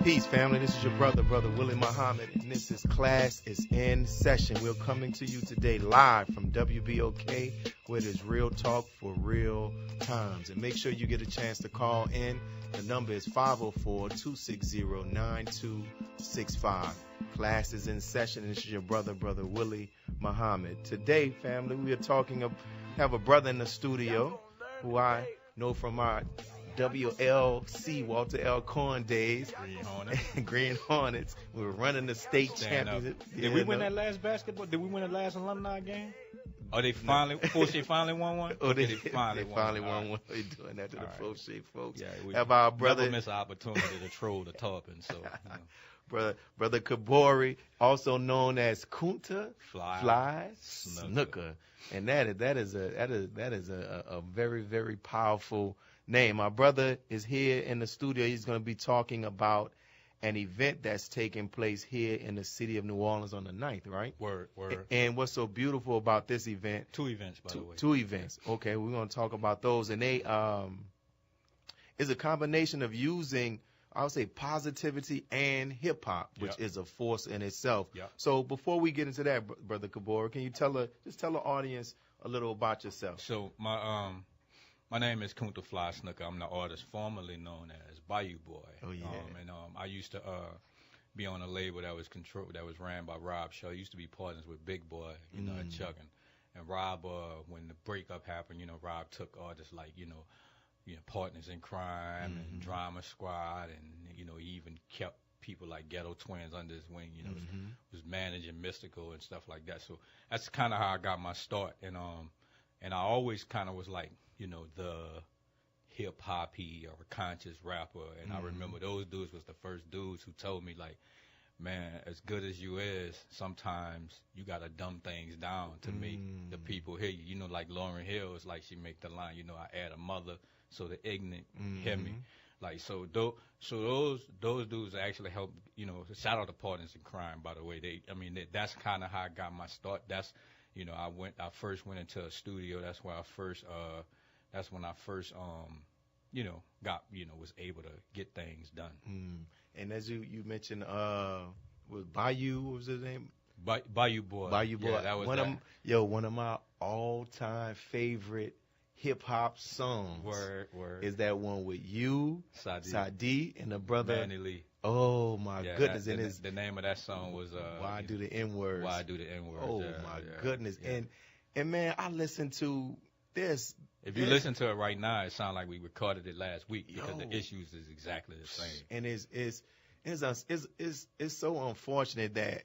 Peace, family. This is your brother Willie Muhammad, and this is Class is in Session. We're coming to you today live from WBOK, where it is real talk for real times. And make sure you get a chance to call in. The number is 504-260-9265. Class is in session, and this is your brother Willie Muhammad. Today, family, we are have a brother in the studio who I know from our WLC, Walter L. Corn days. Green Hornets. We were running the state championship. Did we win that last basketball? Did we win the last alumni game? Oh, they finally, Fauché finally won one? Oh, they finally won one. They're doing that to the Fauché folks. Yeah, we have our brother. Never miss an opportunity to troll the topping, so. Brother Kabori, also known as Kunta, Fly, Snooka. And that is a very, very powerful name. My brother is here in the studio. He's going to be talking about an event that's taking place here in the city of New Orleans on the 9th, right? Word. And what's so beautiful about this event? Two events, by the way. Two events. Okay, we're going to talk about those. And they is a combination of using, I would say, positivity and hip-hop, which is a force in itself. Yep. So before we get into that, Brother Kabor, can you tell the audience a little about yourself? So my name is Kunta Fly Snooka. I'm the artist formerly known as Bayou Boy. Oh, yeah. I used to be on a label that was ran by Rob Shaw. I used to be partners with Big Boy, at Chuggin'. And Rob, when the breakup happened, Rob took artists like, Partners in Crime and Drama Squad, and, he even kept people like Ghetto Twins under his wing, was managing Mystical and stuff like that. So that's kind of how I got my start. And I always kind of was like, the hip-hoppy or conscious rapper. And I remember those dudes was the first dudes who told me, like, man, as good as you is, sometimes you got to dumb things down to make the people hear you. Like Lauryn Hill is like, she make the line, I add a mother so the ignorant hear me. Like, so those dudes actually help, shout out to Partners in Crime, by the way. That's kind of how I got my start. That's, I first went into a studio. That's when I first was able to get things done. And as you mentioned, was Bayou, what was his name? Bayou Boy. Bayou Boy. Yeah, that was one of my all-time favorite hip-hop songs. Word. Is that one with you, Sadi, and the brother Manny Lee. Oh my goodness! The name of that song was Why Do the N-Words? Why Do the N-Words? Oh my goodness! Yeah. And man, I listened to this. If you listen to it right now, it sounds like we recorded it last week because the issues is exactly the same. And it's so unfortunate that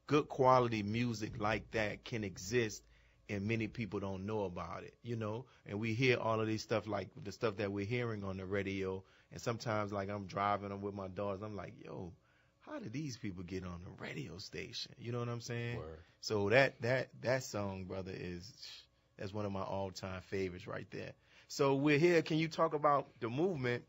good quality music like that can exist and many people don't know about it, And we hear all of these stuff, like the stuff that we're hearing on the radio. And sometimes, like, I'm driving, I'm with my daughters, I'm like, yo, how did these people get on the radio station? You know what I'm saying? Word. So that song, brother, that's one of my all-time favorites right there. So we're here. Can you talk about the movement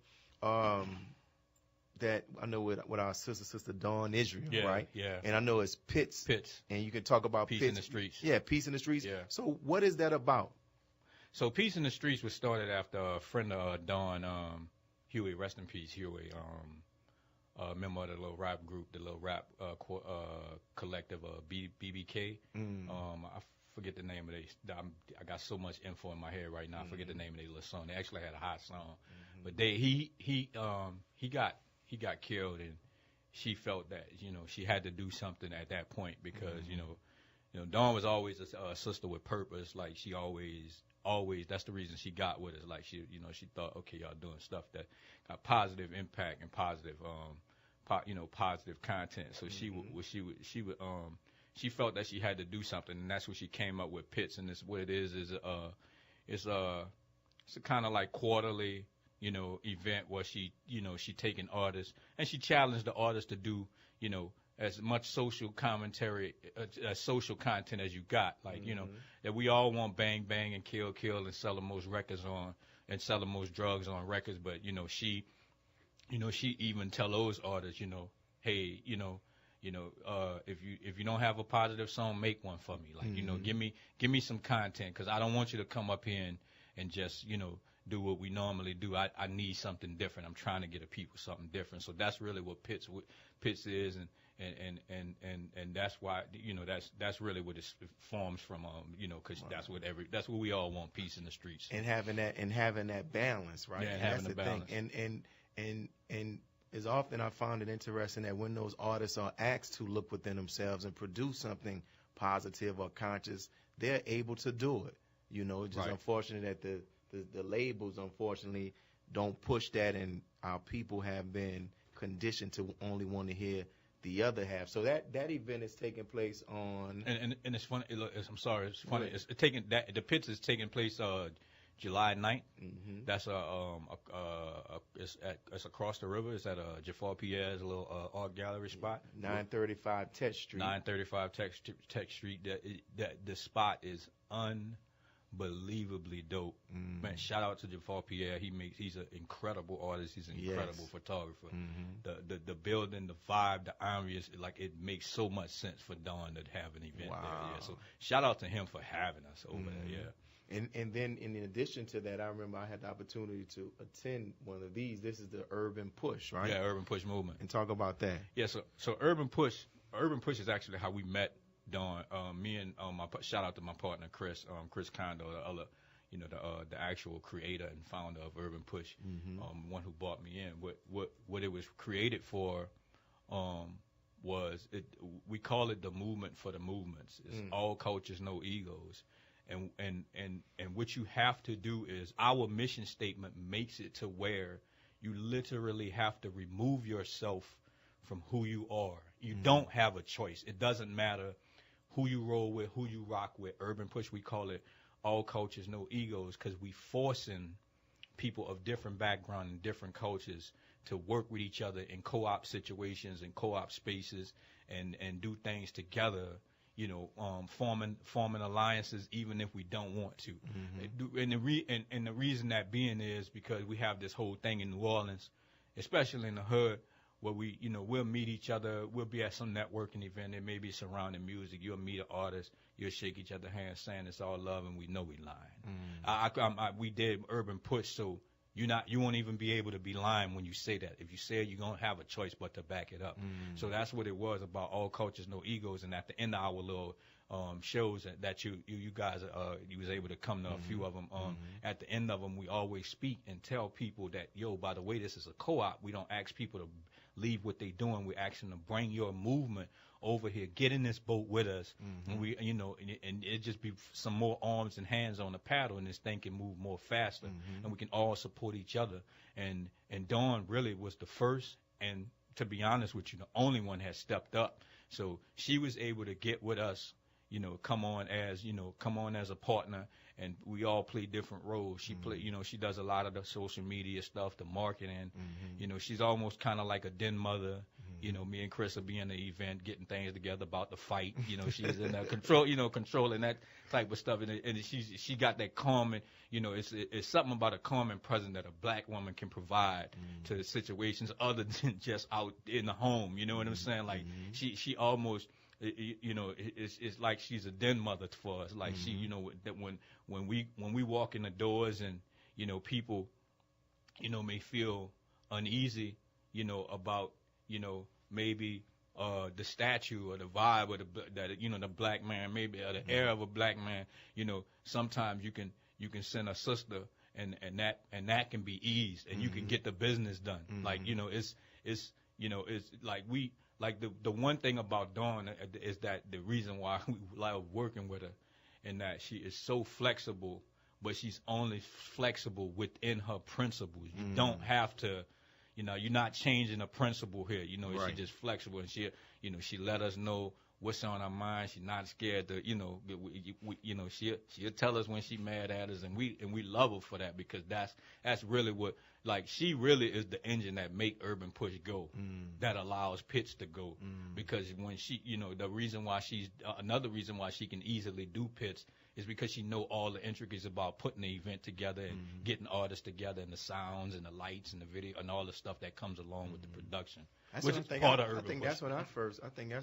that I know with our sister Dawn Israel, right? Yeah. And I know it's Pitts. And you can talk about Peace in the Streets. Yeah, Peace in the Streets. Yeah. So what is that about? So Peace in the Streets was started after a friend of Dawn, Huey, rest in peace, Huey, member of the little rap group, the little rap collective, BBK. I forget the name of I got so much info in my head right now. I forget the name of their little song. They actually had a hot song, but he got killed, and she felt that she had to do something at that point because Dawn was always a sister with purpose. Like, she always that's the reason she got with us. Like, she thought, okay, y'all doing stuff that got positive impact and positive positive content. So she felt that she had to do something, and that's what she came up with Pitts. And what it is it's a kind of like quarterly event where she taking artists and she challenged the artists to do as much social commentary, social content as you got. Like, that we all want bang, bang, and kill, and sell the most records on, and sell the most drugs on records. But, she even tell those artists, hey, if you don't have a positive song, make one for me. Like, give me some content, because I don't want you to come up here and just, do what we normally do. I need something different. I'm trying to get a people something different. So that's really what Pitts is, and that's why, you know, that's really what it forms from, you know, because that's what we all want, peace in the streets. And having that balance, right? Yeah, and having that's the balance. Thing. And as often I found it interesting that when those artists are asked to look within themselves and produce something positive or conscious, they're able to do it. You know, it's just unfortunate that the labels, unfortunately, don't push that, and our people have been conditioned to only want to hear the other half. So that event is taking place on. And it's funny. I'm sorry, it's funny. It's taking that the Pitts is taking place July 9th. Mm-hmm. That's it's across the river. It's at Jafar Pierre's little art gallery spot. 935 Tech Street. 935 Tech Street. That the spot is unbelievably dope. Mm-hmm. Man, shout out to Jafar Pierre. He's an incredible artist. He's an incredible photographer. Mm-hmm. The building, the vibe, the ambience, like, it makes so much sense for Dawn to have an event there. Yeah. So shout out to him for having us over there. Yeah. And then in addition to that, I remember I had the opportunity to attend one of these. This is the Urban Push, right? Yeah, Urban Push movement. And talk about that. Yeah, so Urban Push is actually how we met, Dawn. Me and shout out to my partner Chris Kondo, the other, you know, the actual creator and founder of Urban Push, one who brought me in. What it was created for, we call it the movement for the movements. It's all cultures, no egos. And what you have to do is, our mission statement makes it to where you literally have to remove yourself from who you are. You don't have a choice. It doesn't matter who you roll with, who you rock with. Urban Push, we call it all cultures, no egos, because we forcing people of different background and different cultures to work with each other in co-op situations and co-op spaces and do things together. You know, forming alliances even if we don't want to. And the reason that being is because we have this whole thing in New Orleans, especially in the hood, where we'll meet each other. We'll be at some networking event. It may be surrounding music. You'll meet an artist. You'll shake each other's hands saying it's all love, and we know we lying. We did Urban Push, so you won't even be able to be lying when you say that. If you say it, you don't have a choice but to back it up. So that's what it was about, all cultures, no egos. And at the end of our little shows that you guys you was able to come to a few of them. At the end of them, we always speak and tell people that, yo, by the way, this is a co-op. We don't ask people to leave what they doing. We ask them to bring your movement over here, get in this boat with us, and we, and it just be some more arms and hands on the paddle, and this thing can move more faster, and we can all support each other. And Dawn really was the first, and to be honest with you, the only one that stepped up. So she was able to get with us, come on as a partner, and we all play different roles. She she does a lot of the social media stuff, the marketing. She's almost kind of like a den mother. Me and Chris will be in the event, getting things together about the fight. She's in that controlling that type of stuff, and she got that calming. It's something about a calming presence that a black woman can provide to situations other than just out in the home. You know what I'm saying? Like she almost. It's like she's a den mother for us. Like she, that when we walk in the doors and people, may feel uneasy, about maybe the statue or the vibe or the black man, maybe or the air of a black man. Sometimes you can send a sister and that can be eased and you can get the business done. Like it's like we. Like the one thing about Dawn is that the reason why we love working with her, and that she is so flexible, but she's only flexible within her principles. You don't have to, you're not changing a principle here. She's just flexible, and she let us know what's on her mind. She's not scared to, she'll tell us when she's mad at us, and we love her for that, because that's really what. Like, she really is the engine that make Urban Push go, that allows Pitts to go. Because when she, the reason why another reason why she can easily do Pitts is because she know all the intricacies about putting the event together and getting artists together, and the sounds and the lights and the video and all the stuff that comes along with the production. That's which is part of Urban Push. I think that's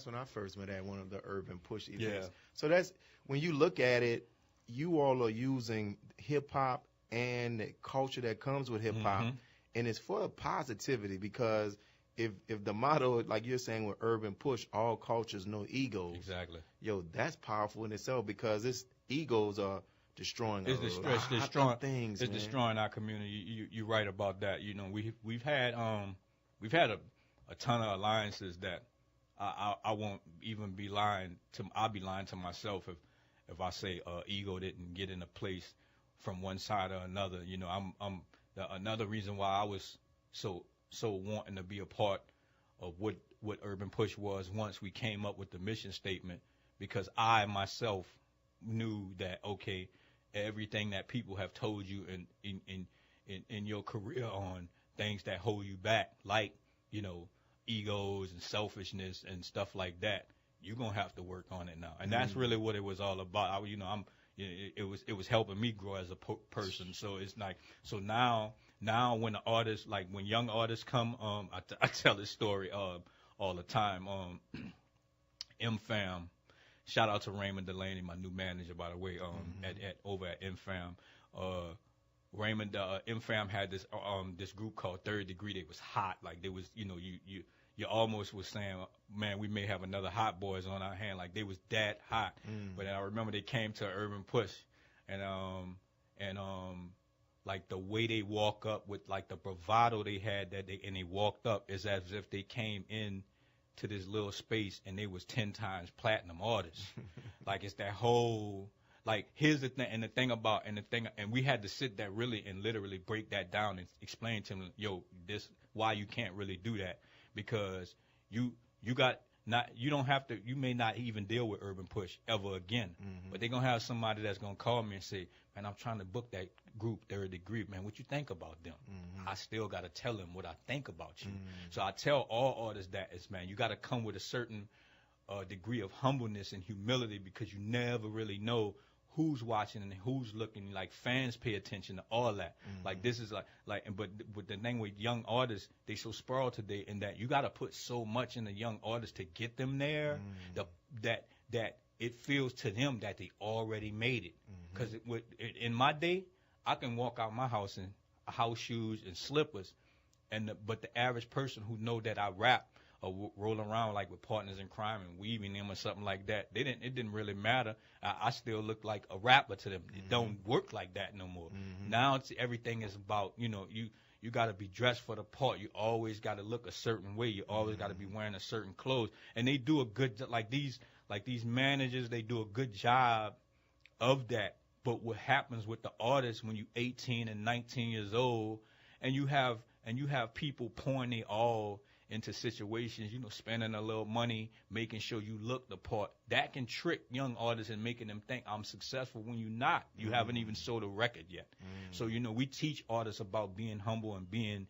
when I first met at one of the Urban Push events. Yeah. So that's when you look at it, you all are using hip hop and the culture that comes with hip hop, and it's for positivity because if the motto, like you're saying with Urban Push, all cultures, no egos. Exactly. Yo, that's powerful in itself because it's egos are destroying it's destroying things. It's destroying our community. You're right about that. You know, we've had a ton of alliances that I won't even be lying to. I'll be lying to myself if I say ego didn't get in a place from one side or another. You know, I'm another reason why I was so wanting to be a part of what Urban Push was once we came up with the mission statement, because I myself knew that, okay, everything that people have told you in your career on things that hold you back, like, you know, egos and selfishness and stuff like that, you're gonna have to work on it now. And that's really what it was all about. It was helping me grow as a person. So it's like, so now when the artists, like when young artists come, I tell this story all the time. M-Fam, shout out to Raymond Delaney, my new manager, by the way, over at M-Fam. Raymond, M-Fam had this group called Third Degree. They was hot. Like, they was, you know, you almost was saying, man, we may have another Hot Boys on our hand. Like, they was that hot. But I remember they came to Urban Push, and like the way they walk up with like the bravado they had and they walked up is as if they came in to this little space and they was 10 times platinum artists. Like, it's that whole, like, here's the thing, and we had to sit there really and literally break that down and explain to them, yo, this, why you can't really do that, because you don't have to, you may not even deal with Urban Push ever again, but they're gonna have somebody that's gonna call me and say, man, I'm trying to book that group Third Degree, man, what you think about them? I still gotta tell them what I think about you. So I tell all artists that is, man, you gotta come with a certain degree of humbleness and humility, because you never really know who's watching and who's looking. Like, fans pay attention to all that. Like, this is but the thing with young artists, they so sprawled today, in that you got to put so much in the young artists to get them there, that it feels to them that they already made it. Because in my day, I can walk out my house in house shoes and slippers, but the average person who know that I rap or roll around like with partners in crime and weaving them or something like that, it didn't really matter. I still look like a rapper to them. It don't work like that no more. Now everything is about, you know, you got to be dressed for the part. You always got to look a certain way. You always got to be wearing a certain clothes. And they do a good, like these managers, they do a good job of that. But what happens with the artists when you 18 and 19 years old, and you have people pouring their all into situations, you know, spending a little money, making sure you look the part, that can trick young artists and making them think I'm successful when you're not. You haven't even sold a record yet. So, you know, we teach artists about being humble and being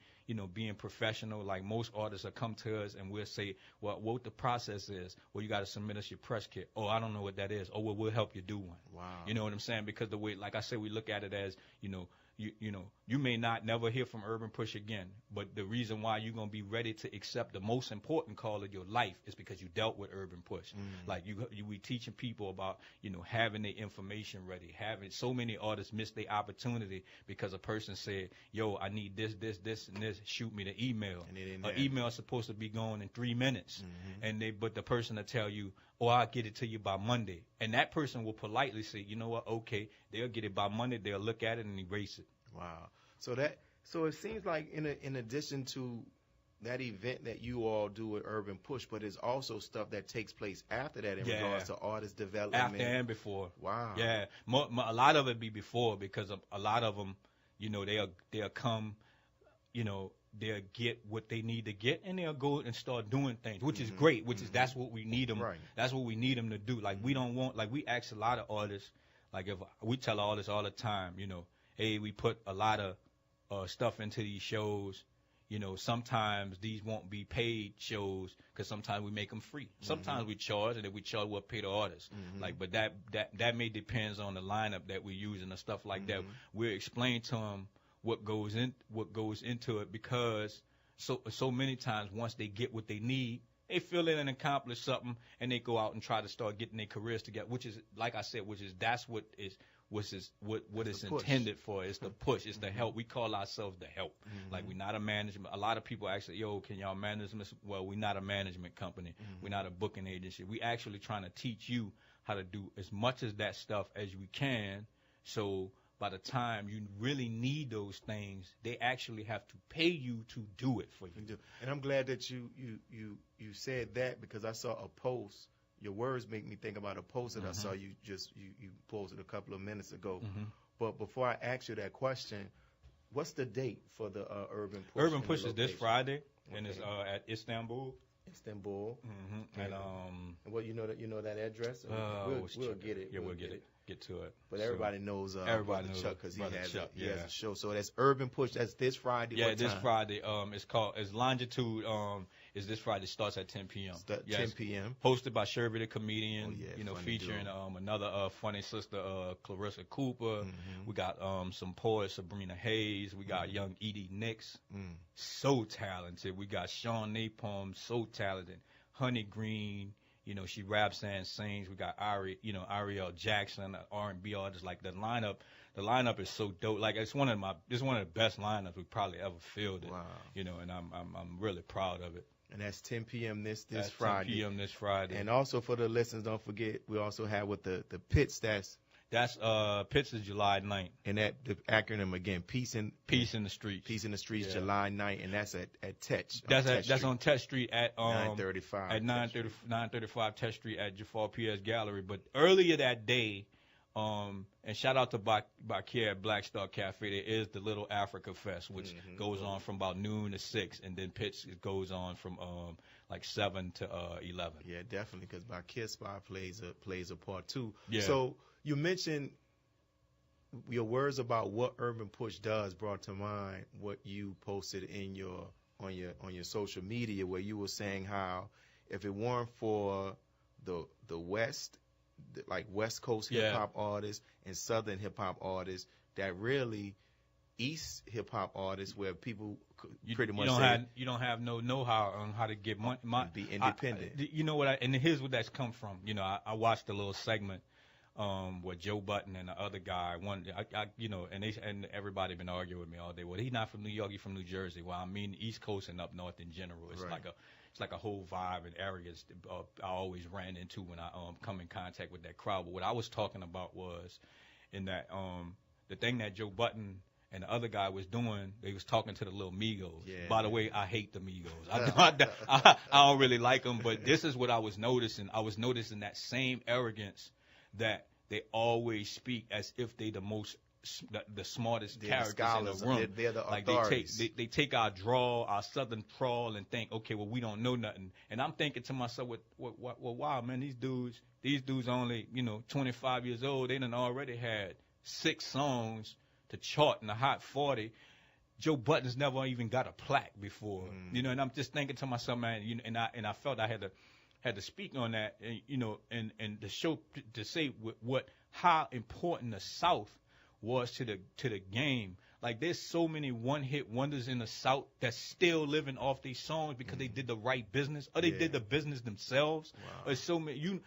professional. Like, most artists will come to us and we'll say, well, what the process is. Well, you got to submit us your press kit. Oh, I don't know what that is. Oh, well, we'll help you do one. Wow. You know what I'm saying? Because the way, like I said, we look at it as, you know, you may not never hear from Urban Push again, but the reason why you're going to be ready to accept the most important call of your life is because you dealt with Urban Push. Like, we teaching people about, you know, having their information ready. Having so many artists miss their opportunity because a person said, yo, I need this, and this, shoot me the email. An email is supposed to be going in 3 minutes. But the person will tell you, oh, I'll get it to you by Monday. And that person will politely say, you know what, okay, they'll get it by Monday, they'll look at it and erase it. Wow. So it seems like in addition to that event that you all do with Urban Push, but there's also stuff that takes place after that in regards to artist development. After and before. Wow. Yeah. A lot of it be before, because a lot of them, you know, they'll come, you know, they'll get what they need to get, and they'll go and start doing things, which is great, that's what we need them. Right. That's what we need them to do. Like, we don't want, like, we ask a lot of artists, like, if we tell artists all the time, you know, hey, we put a lot of stuff into these shows. You know, sometimes these won't be paid shows because sometimes we make them free. Sometimes we charge, and if we charge, we'll pay the artist. Like, but that may depends on the lineup that we're using and stuff like that. We'll explain to them what goes into it, because so many times once they get what they need, they feel it and accomplish something, and they go out and try to start getting their careers together, which is, like I said, that's what is what it's the push. intended for. It's the push. It's the help. We call ourselves the help. Like, we're not a management. A lot of people actually, yo, can y'all manage this? Well, we're not a management company. We're not a booking agency. We actually trying to teach you how to do as much of that stuff as we can. So by the time you really need those things, they actually have to pay you to do it for you. And I'm glad that you said that, because I saw a post. Your words make me think about a post that I saw you posted a couple of minutes ago. But before I ask you that question, what's the date for the Urban Push? Urban Push is this Friday, and it's at Istanbul. Istanbul. And well, you know that address. We'll get it. Yeah, we'll get it. Get to it. But everybody knows everybody knows Chuck, because he has a show. So that's Urban Push. That's this Friday. Yeah, what this time? Friday. It's Longitude. Is this Friday? Starts at 10 p.m. 10 p.m. Hosted by Sherby the comedian. Featuring dude. Another funny sister, Clarissa Cooper. We got some poets, Sabrina Hayes. We got young Edie Nicks, so talented. We got Sean Napalm, so talented. Honey Green. She raps and sings. We got Ariel Jackson, R&B artist. Like, the lineup is so dope. Like, it's one of the best lineups we probably ever fielded. Wow. And I'm really proud of it. And that's 10 p.m. this That's Friday. 10 p.m. this Friday. And also for the listeners, don't forget, we also have with the Pits. That's Pits is July 9th. And that the acronym again, Peace in the Streets. Peace in the Streets, yeah. July 9th, and that's at Tech. That's on Tech Street at 935. At 935 Tech Street at Jafar P.S. Gallery. But earlier that day, and shout out to Bakir at Black Star Cafe. There is the Little Africa Fest, which goes on from about noon to 6, and then Pitts goes on from like 7 to 11. Yeah, definitely, because Bakir Spot plays a part too. Yeah. So you mentioned your words about what Urban Push does brought to mind what you posted on your social media, where you were saying how if it weren't for the West, like West Coast hip hop artists and Southern hip hop artists, that really East hip hop artists, where people pretty much you don't have no know-how on how to get money, be independent. And here's where that's come from. I watched a little segment where Joe Button and the other guy, and everybody been arguing with me all day. Well, he's not from New York, he's from New Jersey. Well, I mean, East Coast and up north in general, it's like a whole vibe and arrogance I always ran into when I come in contact with that crowd. But what I was talking about was in that the thing that Joe Button and the other guy was doing, they was talking to the little Migos. Yeah. By the way, I hate the Migos. I don't really like them, but this is what I was noticing. I was noticing that same arrogance that they always speak as if they the smartest characters in the room. They're the authorities. Like they take our drawl, our Southern drawl, and think, okay, well, we don't know nothing. And I'm thinking to myself, well, wow, man, these dudes only 25 years old. They done already had 6 songs to chart in the Hot 40. Joe Button's never even got a plaque before, and I'm just thinking to myself, man, and I felt I had to speak on that, and to show, to say how important the South was to the game. Like, there's so many one-hit wonders in the South that's still living off these songs because they did the right business, or they did the business themselves. Wow. Or so many, you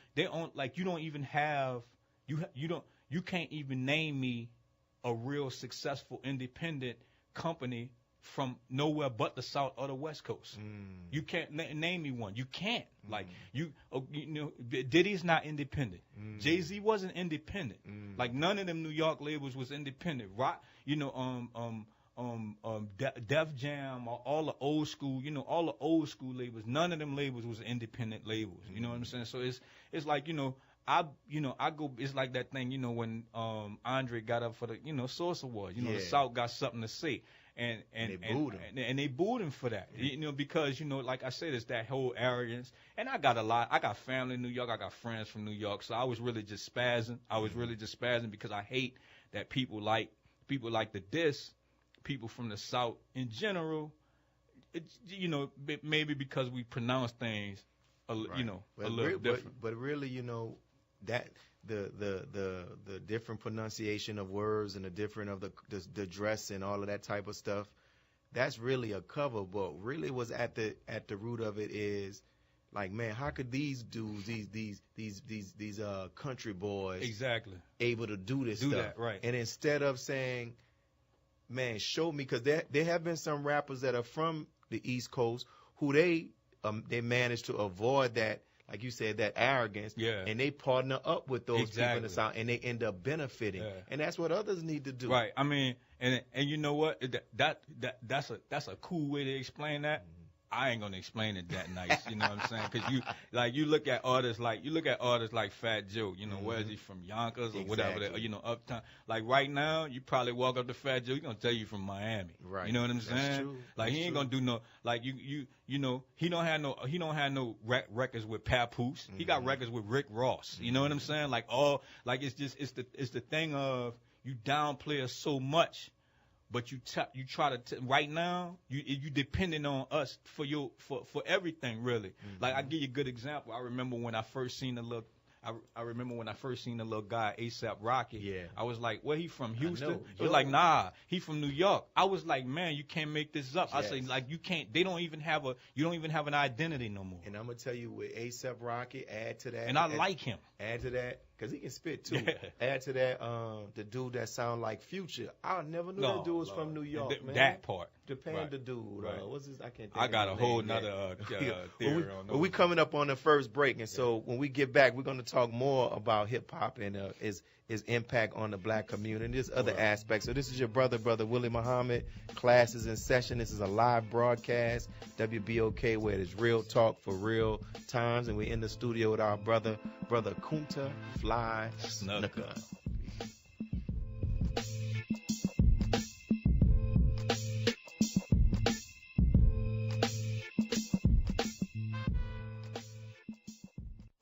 can't even name me a real successful independent company from nowhere but the South or the West Coast. You can't name me one. You can't. Like, Diddy's not independent. Jay-Z wasn't independent. Like, none of them New York labels was independent. Rock, Def Jam, all the old school, labels. None of them labels was independent labels. You know what I'm saying? So it's like, I go. It's like that thing, when Andre got up for the Source Awards. The South got something to say. And they booed him for that, because like I said, it's that whole arrogance. And I got family in New York, I got friends from New York, so I was really just spazzing. Because I hate that people like to diss people from the South in general. Maybe because we pronounce things a little different. But really, that the different pronunciation of words and the different of the dress and all of that type of stuff, that's really a cover. But really, was at the root of it is like, man, how could these dudes, these country boys, exactly, able to do this stuff? That, right? And instead of saying, man, show me, because there have been some rappers that are from the East Coast who they managed to avoid that, like you said, that arrogance, and they partner up with those people in the South, and they end up benefiting, and that's what others need to do. Right. I mean, and you know what? That's a cool way to explain that. Mm-hmm. I ain't gonna explain it that nice, you know what I'm saying? Because you look at artists like Fat Joe, you know, where is he from, Yonkers or whatever, you know, Uptown. Like right now, you probably walk up to Fat Joe, he's gonna tell you from Miami. Right. You know what I'm saying? That's true. Like he ain't gonna do no, like you know, he don't have no records with Papoose. Mm-hmm. He got records with Rick Ross. You know what I'm saying? Like it's the thing of you downplay us so much. But you try to right now you depending on us for everything really. Mm-hmm. Like I give you a good example. I remember when I first seen the little guy ASAP Rocky. Yeah. I was like, where he from? Houston? He was like, nah, he from New York. I was like, man, you can't make this up. Yes. I say, like, you can't. You don't even have an identity no more. And I'm gonna tell you, with ASAP Rocky, add to that. And I like him. Add to that. Because he can spit, too. Yeah. Add to that, the dude that sound like Future. I never knew that dude was from New York, man. That part. The Panda dude. Right. What's his? I can't think I got a whole nother theory on that. We coming up on the first break, and so when we get back, we're going to talk more about hip-hop and his impact on the black community. There's other aspects. So this is your brother Willie Muhammad. Class is in session. This is a live broadcast, WBOK, where it is real talk for real times, and we're in the studio with our brother Kunta Fly Snooka.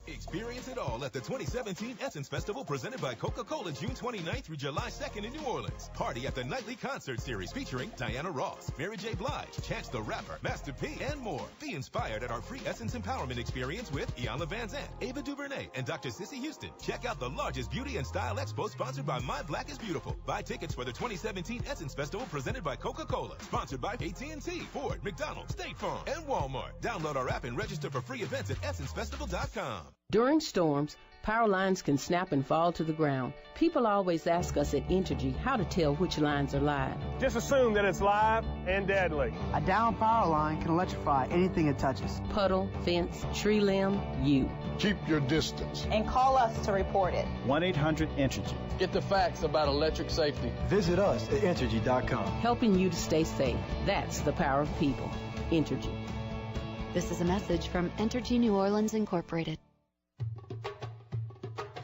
Experience it all at the 2017 Essence Festival presented by Coca-Cola, June 29th through July 2nd in New Orleans. Party at the nightly concert series featuring Diana Ross, Mary J. Blige, Chance the Rapper, Master P, and more. Be inspired at our free Essence Empowerment experience with Iyanla Vanzant, Ava DuVernay, and Dr. Sissy Houston. Check out the largest beauty and style expo sponsored by My Black is Beautiful. Buy tickets for the 2017 Essence Festival presented by Coca-Cola, sponsored by AT&T, Ford, McDonald's, State Farm, and Walmart. Download our app and register for free events at EssenceFestival.com. During storms, power lines can snap and fall to the ground. People always ask us at Entergy how to tell which lines are live. Just assume that it's live and deadly. A down power line can electrify anything it touches. Puddle, fence, tree limb, you. Keep your distance. And call us to report it. 1-800-ENERGY. Get the facts about electric safety. Visit us at Entergy.com. Helping you to stay safe. That's the power of people. Entergy. This is a message from Entergy New Orleans, Incorporated.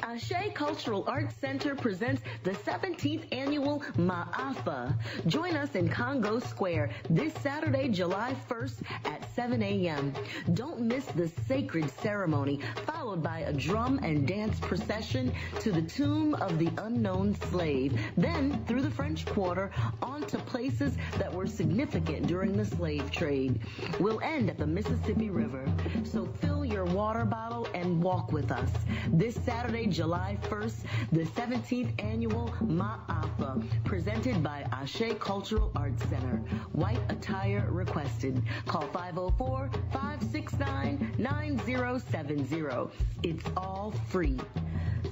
Ashe Cultural Arts Center presents the 17th annual Ma'afa. Join us in Congo Square this Saturday, July 1st at 7 a.m. Don't miss the sacred ceremony, followed by a drum and dance procession to the tomb of the unknown slave. Then, through the French Quarter, on to places that were significant during the slave trade. We'll end at the Mississippi River. So fill your water bottle and walk with us. This Saturday, July 1st, the 17th annual Ma'afa, presented by Ashe Cultural Arts Center. White attire requested. Call 504-569-9070. It's all free.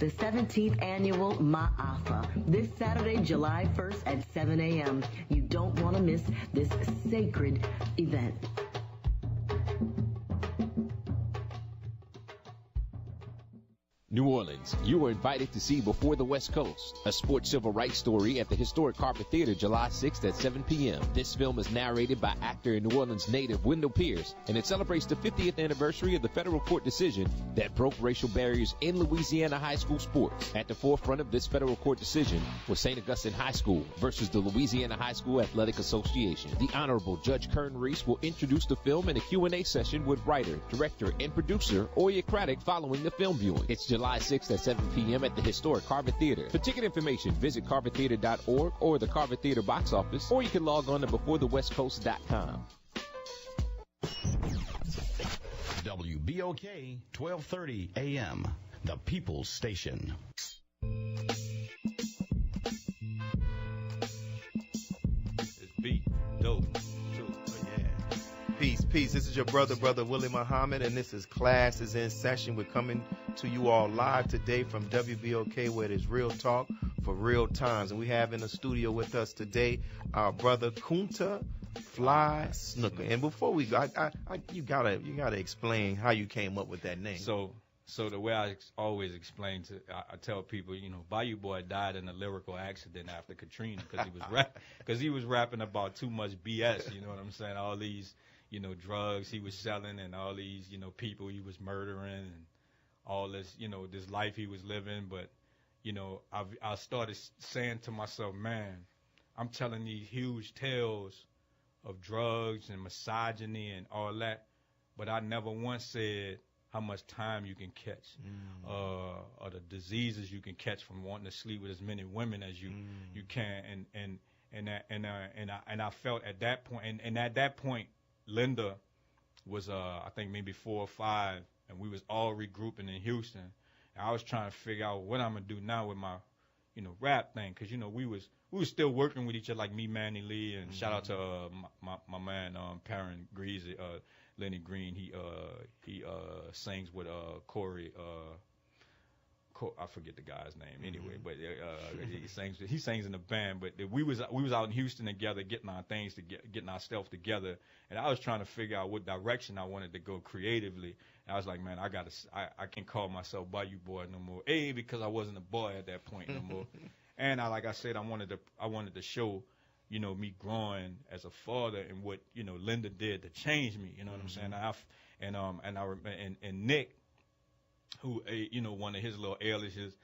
The 17th annual Ma'afa, this Saturday, July 1st at 7 a.m. You don't want to miss this sacred event. New Orleans, you are invited to see Before the West Coast, a sports civil rights story at the historic Carpet Theater July 6th at 7 p.m. This film is narrated by actor and New Orleans native Wendell Pierce, and it celebrates the 50th anniversary of the federal court decision that broke racial barriers in Louisiana high school sports. At the forefront of this federal court decision was St. Augustine High School versus the Louisiana High School Athletic Association. The Honorable Judge Kern Reese will introduce the film in a Q&A session with writer, director, and producer Oya Craddock following the film viewing. It's July 6th at 7 p.m. at the historic Carver Theater. For ticket information, visit carvertheater.org or the Carver Theater box office, or you can log on to beforethewestcoast.com. WBOK 1230 AM, the People's Station. It's beat dope too. Yeah. Peace. Peace. This is your brother Willie Muhammad, and this is Class is in Session. We're coming to you all live today from WBOK, where it is real talk for real times. And we have in the studio with us today our brother Kunta Fly Snooka. And before we go, you gotta explain how you came up with that name. So the way I always explain I tell people, Bayou Boy died in a lyrical accident after Katrina because he was rapping about too much BS. You know what I'm saying? All these, drugs he was selling and all these, people he was murdering and all this, this life he was living. But, I started saying to myself, man, I'm telling these huge tales of drugs and misogyny and all that, but I never once said how much time you can catch, or the diseases you can catch from wanting to sleep with as many women as you can, and I felt at that point, and at that point, Linda was I think maybe 4 or 5, and we was all regrouping in Houston. And I was trying to figure out what I'm gonna do now with my, rap thing, because we was still working with each other, like me, Manny Lee, and shout out to my man Perrin Greasy. Lenny Green, he sings with Corey. I forget the guy's name anyway, but he sings in the band. But we was out in Houston together, getting our stuff together, and I was trying to figure out what direction I wanted to go creatively. And I was like, man, I can't call myself Bayou Boy no more. Because I wasn't a boy at that point no more, and like I said, I wanted to show, me growing as a father and what, Linda did to change me, you know what I'm saying? And Nick, who, one of his little aliases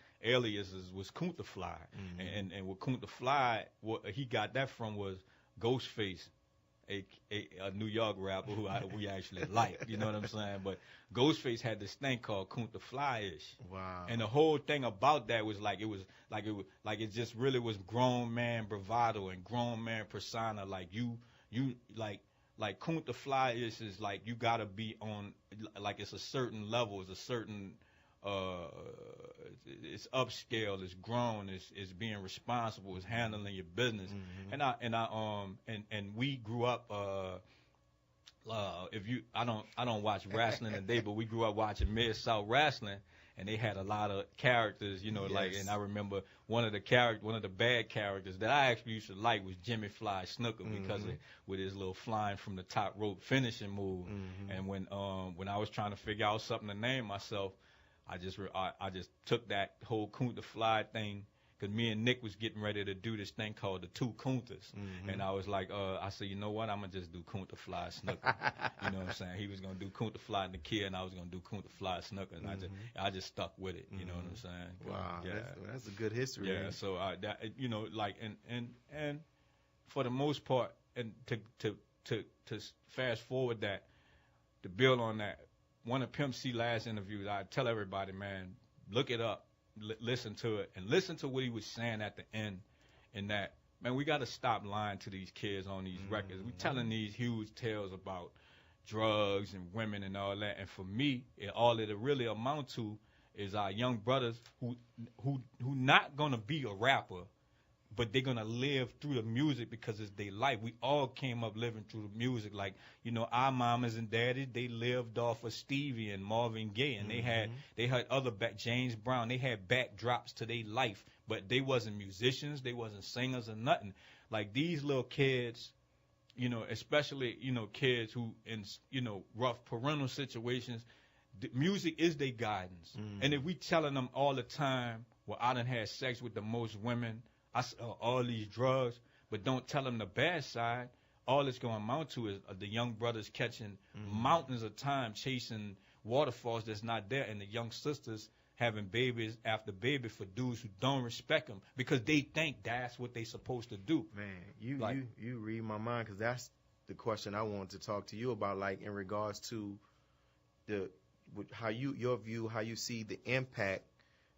was Kunta Fly. And with Kunta Fly, what he got that from was Ghostface, a New York rapper who we actually liked, you know what I'm saying? But Ghostface had this thing called Kunta Fly-ish. Wow. And the whole thing about that was it just really was grown man bravado and grown man persona. Like like Kunta Fly-ish is like you gotta be on, like it's a certain level, it's a certain it's upscale, it's grown, it's being responsible, it's handling your business. And we grew up I don't watch wrestling today, but we grew up watching Mid-South wrestling, and they had a lot of characters, Yes. and I remember one of the bad characters that I actually used to like was Jimmy Fly Snooka, because with his little flying from the top rope finishing move. And when I was trying to figure out something to name myself, I just took that whole Kunta Fly thing, because me and Nick was getting ready to do this thing called the Two Kuntas. And I was like, I said, you know what, I'm going to just do Kunta Fly Snooka. You know what I'm saying? He was going to do Kunta Fly and the Kid, and I was going to do Kunta Fly Snooka. And I just stuck with it. You know what I'm saying? Wow, yeah. that's a good history. Yeah, man. so and for the most part, and to fast forward that, to build on that, one of Pimp C last interviews, I tell everybody, man, look it up. Listen to it, and listen to what he was saying at the end, and that, man, we got to stop lying to these kids on these records. We telling these huge tales about drugs and women and all that, and for me, all it really amount to is our young brothers who not gonna be a rapper, but they're gonna live through the music because it's their life. We all came up living through the music. Like, our mamas and daddies, they lived off of Stevie and Marvin Gaye, and they had other James Brown. They had backdrops to their life, but they wasn't musicians, they wasn't singers or nothing. Like these little kids, especially kids who in rough parental situations, the music is their guidance. And if we telling them all the time, well, I done had sex with the most women, all these drugs, but don't tell them the bad side, all it's going to amount to is the young brothers catching mountains of time, chasing waterfalls that's not there, and the young sisters having babies after baby for dudes who don't respect them because they think that's what they supposed to do. Man, you read my mind, because that's the question I wanted to talk to you about, like in regards to your view, how you see the impact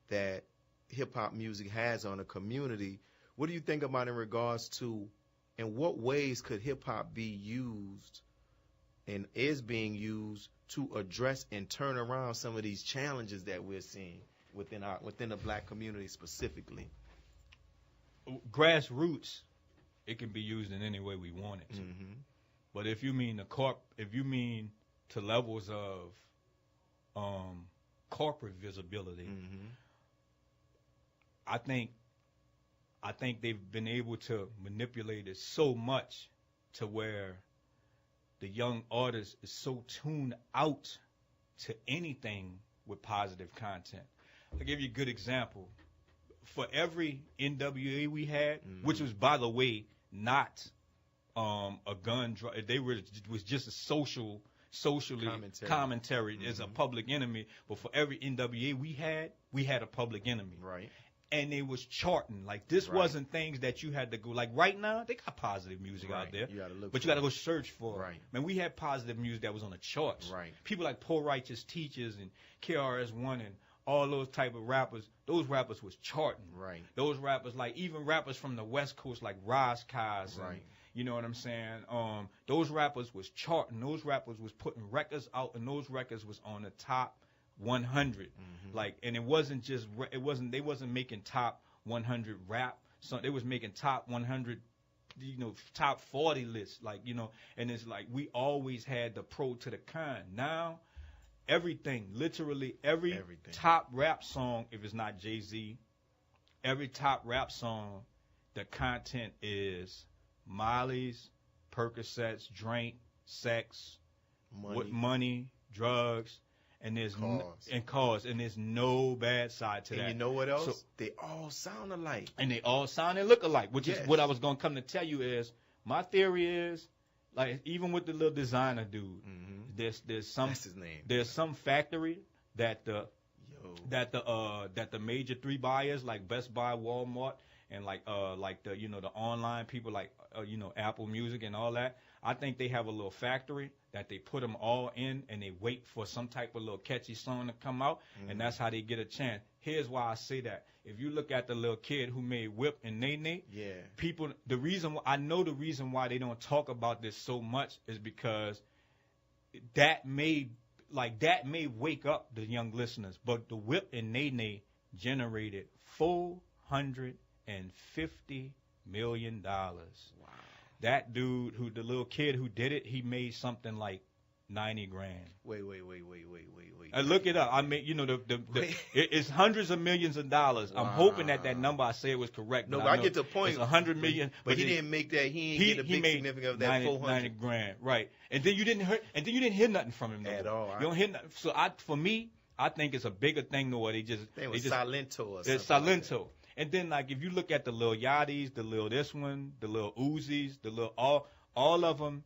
that hip-hop music has on a community. What do you think about in regards to, in what ways could hip-hop be used and is being used to address and turn around some of these challenges that we're seeing within the black community specifically? Grassroots, it can be used in any way we want it to. But if you mean to levels of corporate visibility, I think they've been able to manipulate it so much to where the young artist is so tuned out to anything with positive content. I'll give you a good example. For every NWA we had, which was, by the way, not a gun drug, was just a socially commentary as a public enemy. But for every NWA we had a public enemy. Right. And it was charting. Like, this wasn't things that you had to go. Like, right now, they got positive music out there. You got to go search for it. Right. Man, we had positive music that was on the charts. Right. People like Poor Righteous Teachers and KRS-One and all those type of rappers, those rappers was charting. Right. Those rappers, like, even rappers from the West Coast, like Ras Kass. Right. You know what I'm saying? Those rappers was charting. Those rappers was putting records out, and those records was on the top 100. Like, and they wasn't making top 100 rap. So they was making top 100, top 40 lists. Like, and it's like we always had the pro to the con. Now, literally everything. Top rap song, if it's not Jay-Z, every top rap song, the content is Molly's, Percocets, drink, sex, money, drugs. And there's cars, and there's no bad side to that. And you know what else? So, they all sound alike. And they all sound and look alike, which is what I was gonna come to tell you is my theory is, like, even with the little designer dude, there's some That's his name. There's some factory that the major three buyers like Best Buy, Walmart, and like the the online people like Apple Music and all that. I think they have a little factory that they put them all in, and they wait for some type of little catchy song to come out, and that's how they get a chance. Here's why I say that. If you look at the little kid who made Whip and Nene, people, the reason why they don't talk about this so much is because that may wake up the young listeners. But the Whip and Nene generated $450 million. Wow. That dude, the little kid who did it, he made something like 90 grand. Wait. Look it up. I mean, it's hundreds of millions of dollars. Wow. I'm hoping that number I said was correct. No, but I get the point. It's 100 million. But he didn't make that. He didn't get a big significance of that 90 grand. Right. And then you didn't hear nothing from him at all. You don't hear nothing. So for me, I think it's a bigger thing than what they just. It was Silento or something. It's Silento. Like, and then, like, if you look at the Lil Yachty's, the Lil this one, the Lil Uzis, the Lil all of them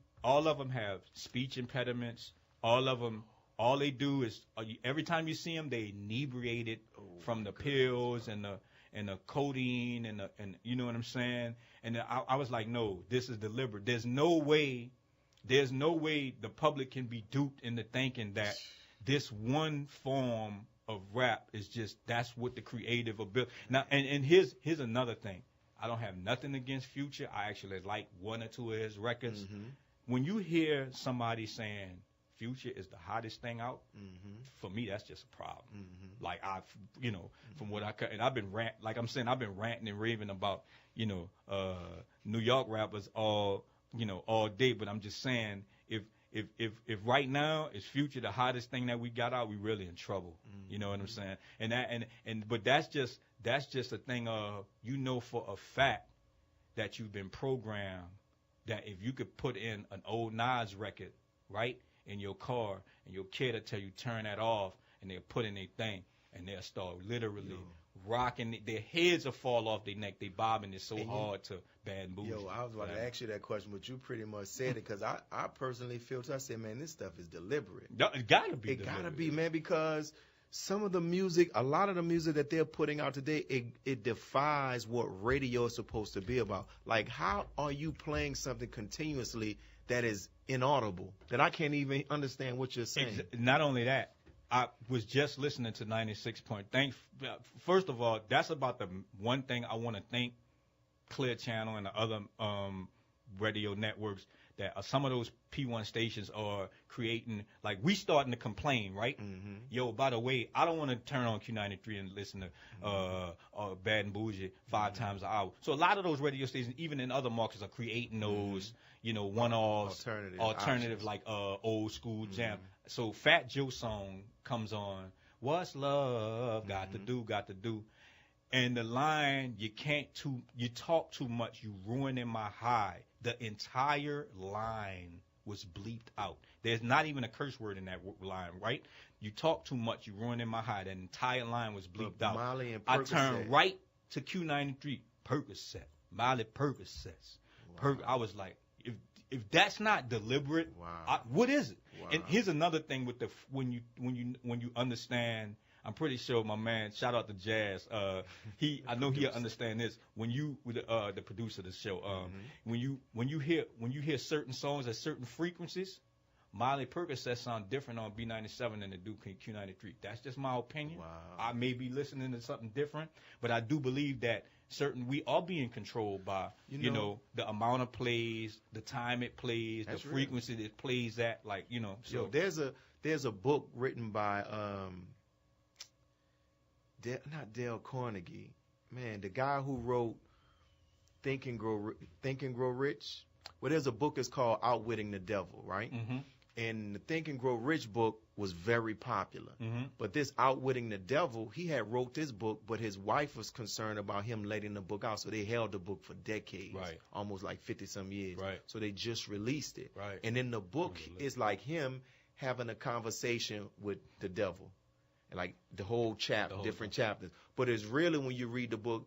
have speech impediments. All of them, all they do is every time you see them, they inebriated from the pills and the codeine and you know what I'm saying. And I was like, no, this is deliberate. There's no way the public can be duped into thinking that this one form of rap is just that's what the creative ability. Now, and here's another thing. I don't have nothing against Future. I actually like one or two of his records. When you hear somebody saying Future is the hottest thing out, for me that's just a problem. Like from what I and I've been I've been ranting and raving about New York rappers all day. But I'm just saying if right now is Future the hottest thing that we got out, we really in trouble. You know what I'm saying? But that's just a thing of for a fact that you've been programmed that if you could put in an old Nas record, right, in your car, and your kid will tell you turn that off, and they'll put in their thing, and they'll start literally rocking. Their heads will fall off their neck. They bobbing it so hard to Bad Bougie. I was about to ask you that question, but you pretty much said it, because I personally feel I said, man, this stuff is deliberate. It gotta be. It gotta be, man, because some of the music, a lot of the music that they're putting out today, it defies what radio is supposed to be about. Like, how are you playing something continuously that is inaudible, that I can't even understand what you're saying? Not only that, I was just listening to 96 Point. First of all, that's about the one thing I want to thank Clear Channel and the other radio networks that some of those P1 stations are creating, like, we starting to complain, right? Mm-hmm. Yo, by the way, I don't want to turn on Q93 and listen to Bad and Bougie 5 times an hour. So a lot of those radio stations, even in other markets, are creating those, you know, one-offs, alternative like old school jam. So Fat Joe's song comes on, what's love got to do. And the line, you talk too much, you ruining my high. The entire line was bleeped out. There's not even a curse word in that line, right? You talk too much, you ruining my high. That entire line was bleeped out. Molly and I turned right to Q93, Percocet, Molly Percocets. Wow. I was like, if that's not deliberate, wow. What is it? Wow. And here's another thing with when you understand. I'm pretty sure my man, shout out to Jazz. I know he'll understand this. When you, the producer of the show, when you hear certain songs at certain frequencies, Molly Percocet sound different on B97 than they do Q93. That's just my opinion. Wow. I may be listening to something different, but I do believe that we are being controlled by, you know, the amount of plays, the time it plays, the frequency that it plays at, like, you know. So there's a book written by not Dale Carnegie, man, the guy who wrote Think and Grow Rich. Well, there's a book that's called Outwitting the Devil, right? Mm-hmm. And the Think and Grow Rich book was very popular. Mm-hmm. But this Outwitting the Devil, he had wrote this book, but his wife was concerned about him letting the book out, so they held the book for decades, right. Almost like 50-some years. Right. So they just released it. Right. And in the book, it's like him having a conversation with the devil. Like the whole chapter, different chapters. But it's really, when you read the book,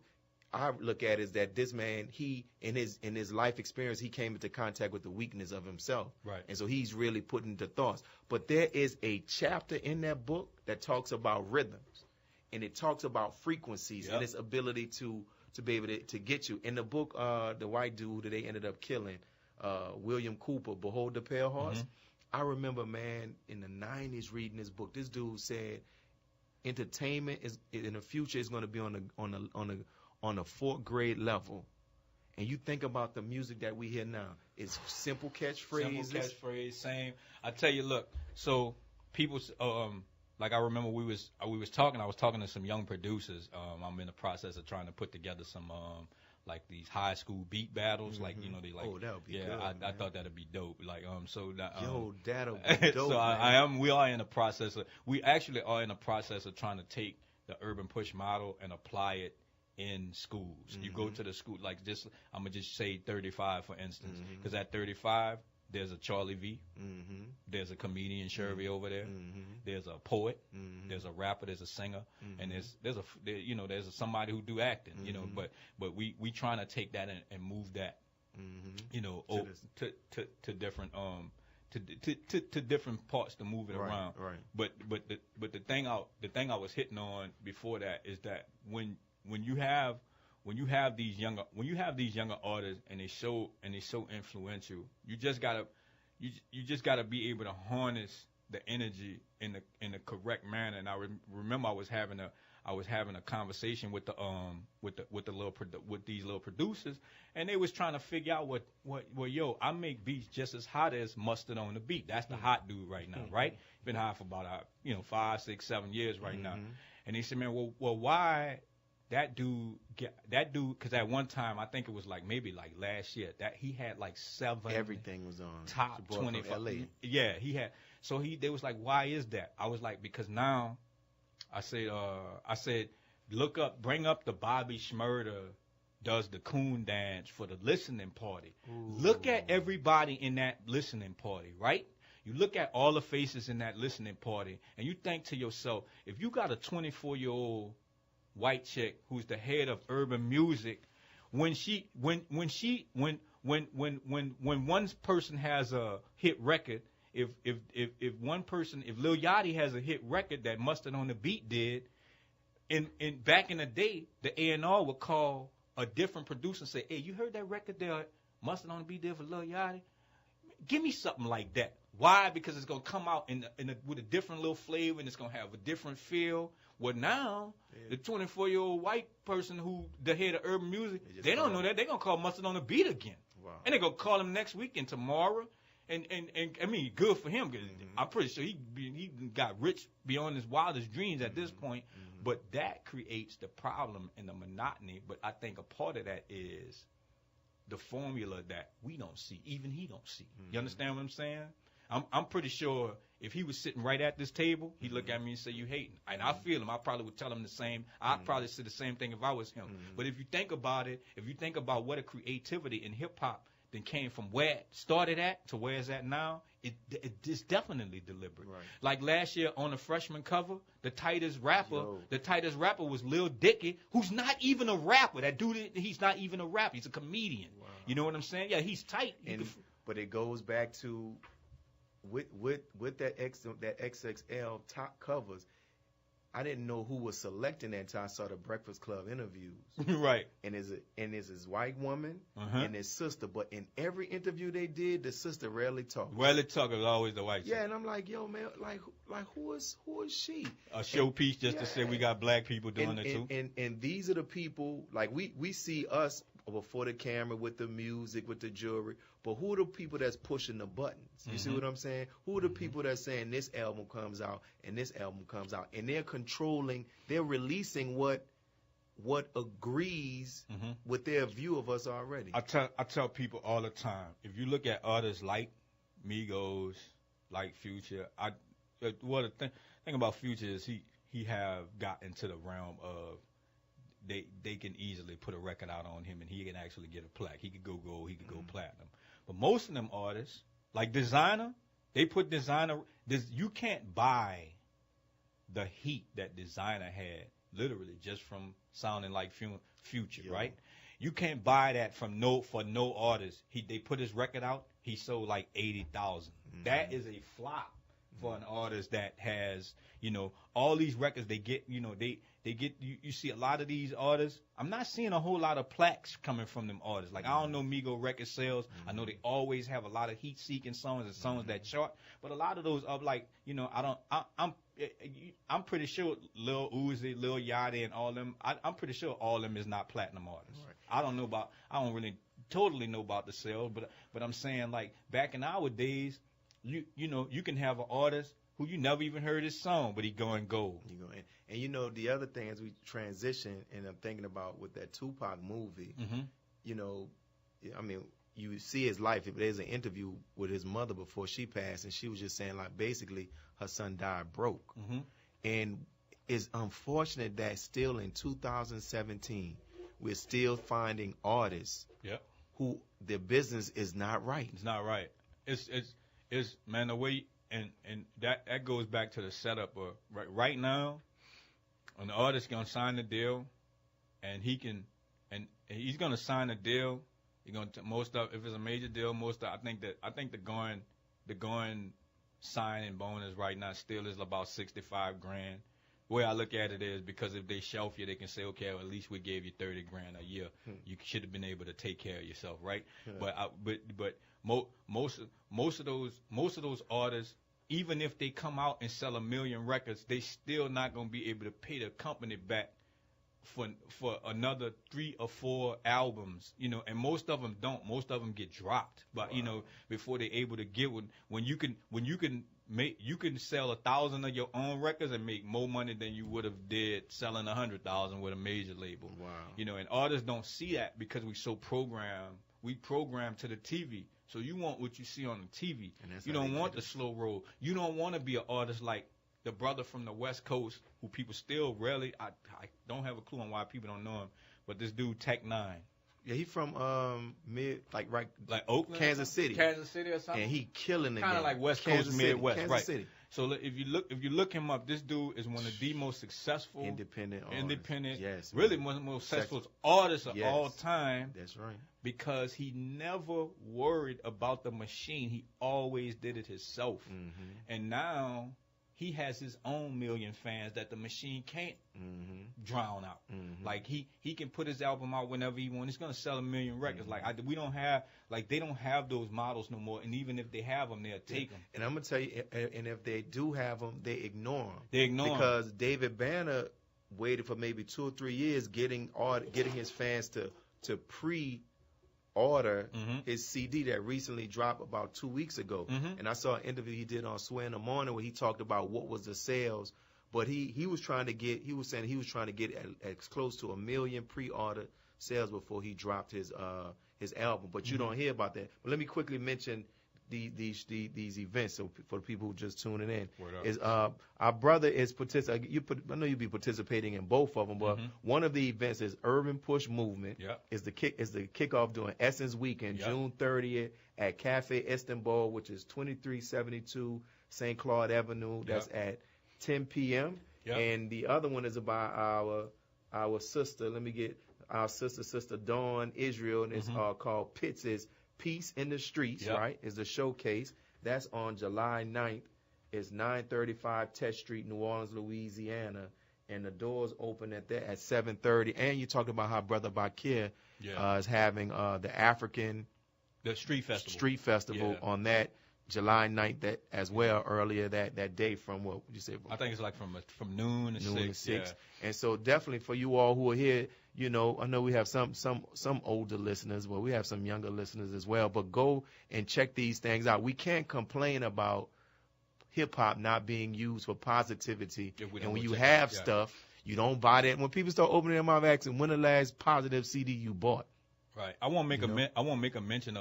I look at it is that this man, he in his life experience, he came into contact with the weakness of himself. Right. And so he's really putting the thoughts. But there is a chapter in that book that talks about rhythms, and it talks about frequencies and its ability to be able to get you. In the book, the white dude that they ended up killing, William Cooper, Behold the Pale Horse. I remember, man, in the 90s reading this book. This dude said, entertainment is in the future is going to be on a 4th grade level, and you think about the music that we hear now. It's simple catchphrases. Simple catchphrase, same. I tell you, look. So people, like I remember we was talking. I was talking to some young producers. I'm in the process of trying to put together some like these high school beat battles, like, you know, they like. Oh, that would be good. I thought that'd be dope. Like, so that. That'll be dope. So we are in the process of. We actually are in the process of trying to take the urban push model and apply it in schools. You go to the school, like this. I'm gonna just say 35, for instance, because at 35. There's a Charlie V. There's a comedian Sherry over there. There's a poet. There's a rapper. There's a singer, and there's somebody who do acting. You know, but we trying to take that and move that, you know, to different to different parts to move it around. Right. But the thing I was hitting on before that is that when you have these younger artists and they so influential, you just gotta be able to harness the energy in the correct manner. And I remember I was having a conversation with these little producers, and they was trying to figure out what I make beats just as hot as Mustard on the Beat. That's the hot dude right now, right? Been hot for about 5, 6, 7 years right now. And they said, man, well why? That dude, because at one time, I think it was maybe last year, that he had 7. Everything was on top 25. Yeah, he had. So they was like, why is that? I was like, because now, I said, bring up the Bobby Shmurda does the coon dance for the listening party. Ooh. Look at everybody in that listening party, right? You look at all the faces in that listening party, and you think to yourself, if you got a 24-year-old white chick who's the head of urban music, when one person has a hit record, if Lil Yachty has a hit record that Mustard on the Beat did, in back in the day, the A&R would call a different producer and say, hey, you heard that record that Mustard on the Beat did for Lil Yachty? Give me something like that. Why? Because it's gonna come out with a different little flavor, and it's gonna have a different feel. Well, now, the 24-year-old white person who the head of urban music, they don't know that. They're going to call Mustard on the Beat again. Wow. And they're going to call him next week and tomorrow. And I mean, good for him. Cause I'm pretty sure he got rich beyond his wildest dreams at this point. But that creates the problem and the monotony. But I think a part of that is the formula that we don't see, even he don't see. You understand what I'm saying? I'm pretty sure if he was sitting right at this table, he'd look at me and say, "You hating?" And I feel him. I probably would tell him the same. I'd probably say the same thing if I was him. But if you think about it, if you think about what a creativity in hip hop then came from where it started at to where it's at now, it's definitely deliberate. Right. Like last year on the freshman cover, the tightest rapper was Lil Dicky, who's not even a rapper. That dude, he's not even a rapper. He's a comedian. Wow. You know what I'm saying? Yeah, he's tight. But it goes back to with that XXL top covers. I didn't know who was selecting that until I saw the Breakfast Club interviews. Right. And it's his white woman and his sister. But in every interview they did, the sister rarely talked. Rarely talked. It was always the white. Yeah, and I'm like, yo, man, like who is she? A showpiece just to say we got black people doing it too. And these are the people, like we see us before the camera with the music, with the jewelry, but who are the people that's pushing the buttons? You see what I'm saying? Who are the people that's saying this album comes out and this album comes out, and they're releasing what agrees with their view of us already. I tell people all the time, if you look at artists like Migos, like Future, the thing about Future is he have got into the realm of they can easily put a record out on him and he can actually get a plaque. He could go gold, he could go platinum. But most of them artists, like Designer, they put Designer. You can't buy the heat that Designer had, literally just from sounding like Future, right? You can't buy that for no artist. They put his record out, he sold like 80,000. That is a flop for an artist that has, all these records they get, they get, you see a lot of these artists. I'm not seeing a whole lot of plaques coming from them artists. Like, I don't know Migo record sales. I know they always have a lot of heat-seeking songs and songs that chart. But a lot of those are like, I'm pretty sure Lil Uzi, Lil Yachty, and all them, I'm pretty sure all of them is not platinum artists. Right. I don't really totally know about the sales, but I'm saying, like, back in our days, you can have an artist who you never even heard his song, but he going gold. And the other thing as we transition, and I'm thinking about with that Tupac movie, I mean, you see his life. There's an interview with his mother before she passed, and she was just saying, like, basically her son died broke. And it's unfortunate that still in 2017, we're still finding artists who their business is not right. It's not right. It's man, the way, and that goes back to the setup of right now, when the artist gonna sign the deal, and he's gonna sign a deal, you're gonna if it's a major deal, I think the going signing bonus right now still is about $65,000. The way I look at it is, because if they shelf you, they can say, okay, well, at least we gave you $30,000 a year. You should have been able to take care of yourself, right? But most of those artists, even if they come out and sell 1 million records, they still not gonna be able to pay the company back for another 3 or 4 albums, and most of them don't. Most of them get dropped, but before they're able to get one. When you can sell 1,000 of your own records and make more money than you would have did selling 100,000 with a major label. Wow. And artists don't see that because we so programmed. We program to the TV. So you want what you see on the TV. You don't want the slow roll. You don't want to be an artist like the brother from the West Coast, who people still rarely, I don't have a clue on why people don't know him, but this dude, Tech Nine. Yeah, he from like Oakland, Kansas City or something, and he killing it. Kind of like West Coast, Midwest, Kansas right? City. So if you look him up, this dude is one of the most successful independent, yes, really one of the most successful artists of all time. That's right. Because he never worried about the machine; he always did it himself. And now he has his own million fans that the machine can't drown out. Like he can put his album out whenever he wants. He's gonna sell 1 million records. They don't have those models no more. And even if they have them, they'll take them. And I'm gonna tell you, and if they do have them, they ignore them. Because David Banner waited for maybe 2 or 3 years getting his fans to order his CD that recently dropped about 2 weeks ago. And I saw an interview he did on Sway in the Morning where he talked about what was the sales. But he was trying to get, he was saying he was trying to get as close to 1 million pre-order sales before he dropped his album. But you don't hear about that. But let me quickly mention these events. So for the people who just tuning in, is our brother is participating. I know you'll be participating in both of them, but one of the events is Urban Push Movement. Is the kickoff during Essence Weekend, June 30th at Cafe Istanbul, which is 2372 St. Claude Avenue. That's at 10 p.m. And the other one is about our sister. Let me get our sister Dawn Israel, and it's called Pitts. Is Peace in the Streets, right? Is the showcase. That's on July 9th. It's 935 Test Street, New Orleans, Louisiana. And the doors open at 7:30. And you talked about how Brother Bakir is having the Street Festival on that July 9th as well, earlier that day from what would you say? I think it's like from noon to 6. Yeah. And so definitely for you all who are here, I know we have some older listeners, but we have some younger listeners as well. But go and check these things out. We can't complain about hip-hop not being used for positivity. And when you have stuff, you don't buy that. When people start opening their mouth asking, when the last positive CD you bought? Right. I won't make a mention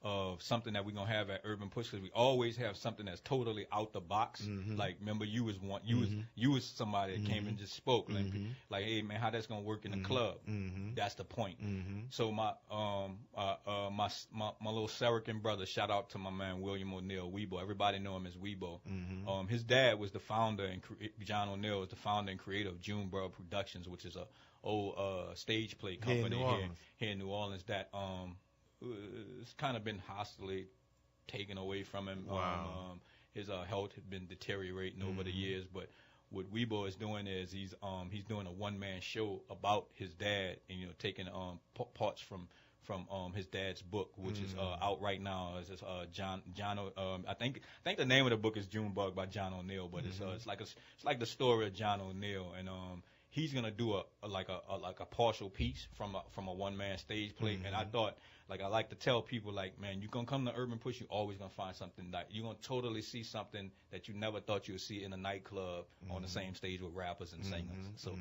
of something that we're going to have at Urban Push, because we always have something that's totally out the box. Like, remember, you was somebody that came and just spoke. Like, hey, man, how that's going to work in the club? That's the point. So my little Serican brother, shout out to my man William O'Neal, Weebo. Everybody know him as Weebo. His dad was the founder, and John O'Neal was the founder and creator of Junebug Productions, which is a old stage play company here in New Orleans that it's kind of been hostily taken away from him. Wow. His health had been deteriorating over the years, but what Weebo is doing is he's doing a one-man show about his dad, and taking parts from his dad's book, which is out right now. It's I think the name of the book is Junebug by John O'Neal, but it's like the story of John O'Neal, and he's gonna do a partial piece from a one-man stage play. And I thought, I like to tell people, man, you're gonna come to Urban Push, you're always gonna find something that you're gonna totally see something that you never thought you would see in a nightclub on the same stage with rappers and singers. So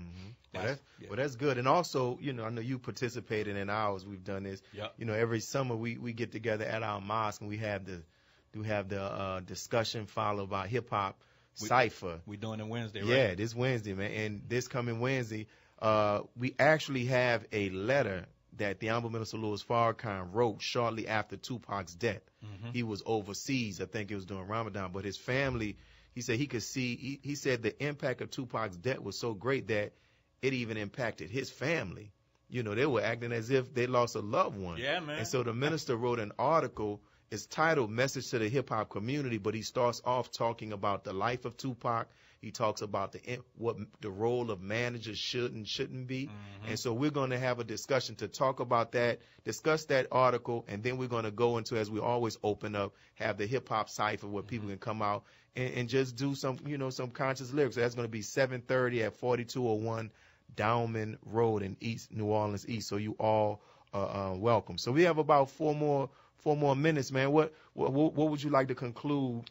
that's good. And also, I know you participated in ours. We've done this. Every summer we get together at our mosque and we have the discussion followed by hip hop cipher. We're doing it Wednesday, right? Yeah, this Wednesday, man. And this coming Wednesday, we actually have a letter that the Honorable Minister Louis Farrakhan wrote shortly after Tupac's death. He was overseas. I think it was during Ramadan. But his family, he said he could see, he said the impact of Tupac's death was so great that it even impacted his family. They were acting as if they lost a loved one. Yeah, man. And so the minister wrote an article. It's titled Message to the Hip Hop Community, but he starts off talking about the life of Tupac. He talks about what the role of managers should and shouldn't be. And so we're going to have a discussion to talk about that, discuss that article, and then we're going to go into, as we always open up, have the hip hop cipher where people can come out and just do some conscious lyrics. So that's going to be 7:30 at 4201 Dowman Road in East New Orleans East. So you all are welcome. So we have about four more minutes, man. What would you like to conclude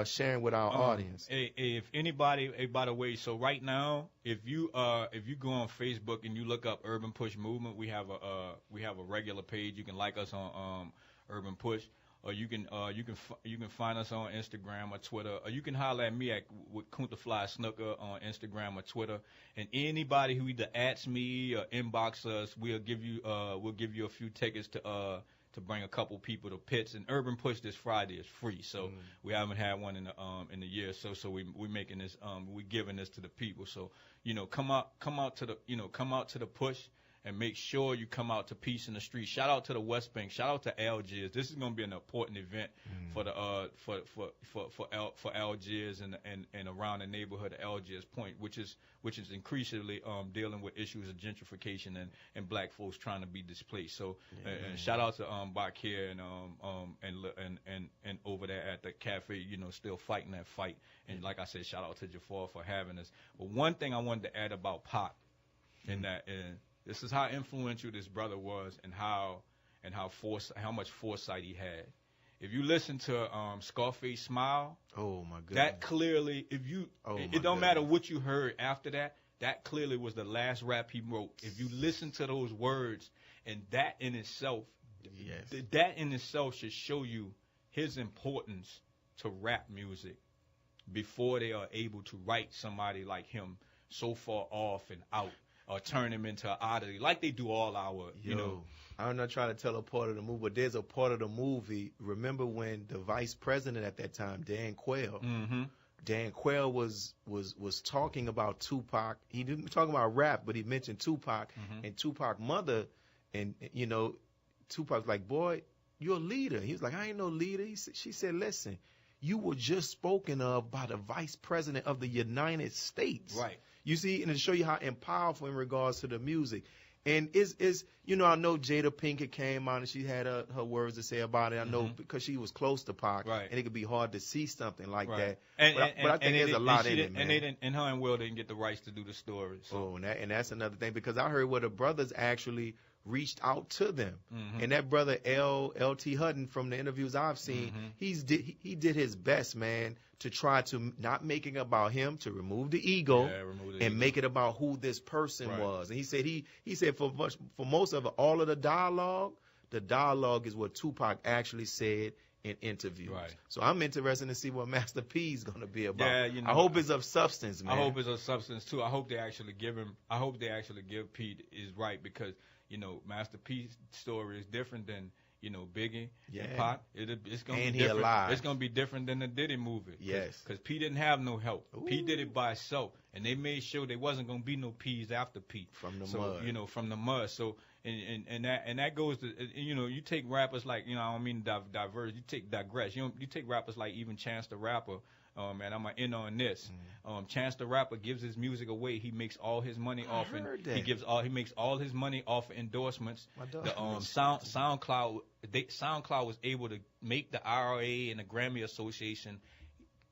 sharing with our audience? If anybody, by the way, so right now, if you go on Facebook and you look up Urban Push Movement, we have a regular page. You can like us on Urban Push, or you can find us on Instagram or Twitter, or you can holler at me with Kunta Snooka on Instagram or Twitter. And anybody who either @s me or inbox us, we'll give you a few tickets to bring a couple people to Pitts. And Urban Push this Friday is free, so we haven't had one in the year. So we're making this, we're giving this to the people. So come out to the push, and make sure you come out to Peace in the Street. Shout out to the West Bank. Shout out to Algiers. This is going to be an important event for the for Algiers and around the neighborhood of Algiers Point, which is increasingly dealing with issues of gentrification and black folks trying to be displaced. So and shout out to Bakir and over there at the cafe, still fighting that fight. And like I said, shout out to Jafar for having us. But one thing I wanted to add about Pac, and this is how influential this brother was, and how and how much foresight he had. If you listen to Scarface Smile, oh my goodness, that clearly, it don't matter what you heard after that, that clearly was the last rap he wrote. If you listen to those words, and that in itself, that in itself should show you his importance to rap music before they are able to write somebody like him so far off and out, or turn him into an oddity like they do all our, you know. I'm not trying to tell a part of the movie, but there's a part of the movie. Remember when the vice president at that time, Dan Quayle, Dan Quayle was talking about Tupac. He didn't talk about rap, but he mentioned Tupac and Tupac's mother, and you know, Tupac's like, boy, you're a leader. He was like, I ain't no leader. She said, listen, you were just spoken of by the vice president of the United States. Right. You see, and to show you how powerful in regards to the music. And is you know, I know Jada Pinkett came out and she had her words to say about it. I know because she was close to Pac, right. And it could be hard to see something like that. But I think there's a lot in it, man. And her and Will didn't get the rights to do the story. So. Oh, and that's another thing, because I heard where the brothers actually reached out to them, and that brother L.T. Hutton, from the interviews I've seen, he did his best, man, to try to not make it about him, to remove the ego, and make it about who this person was. And he said for most of it, all of the dialogue is what Tupac actually said in interviews. Right. So I'm interested to see what Master P is going to be about. Yeah, you know, I hope it's of substance, man. I hope it's of substance too. I hope they actually give Pete is right, because you know, Master P's story is different than, you know, Biggie and Pac. It's gonna be different. Alive. It's gonna be different than the Diddy movie. Yes. Because P didn't have no help. Ooh. P did it by himself, and they made sure there wasn't gonna be no P's after Pete. From the mud. You know, from the mud. So and that goes to, you know, you take rappers like, you know, I don't mean diverse. You digress. You take rappers like even Chance the Rapper. And I'm gonna end on this. Chance the Rapper gives his music away. He makes all his money off, and he makes all his money off of endorsements. The SoundCloud was able to make the IRA and the Grammy Association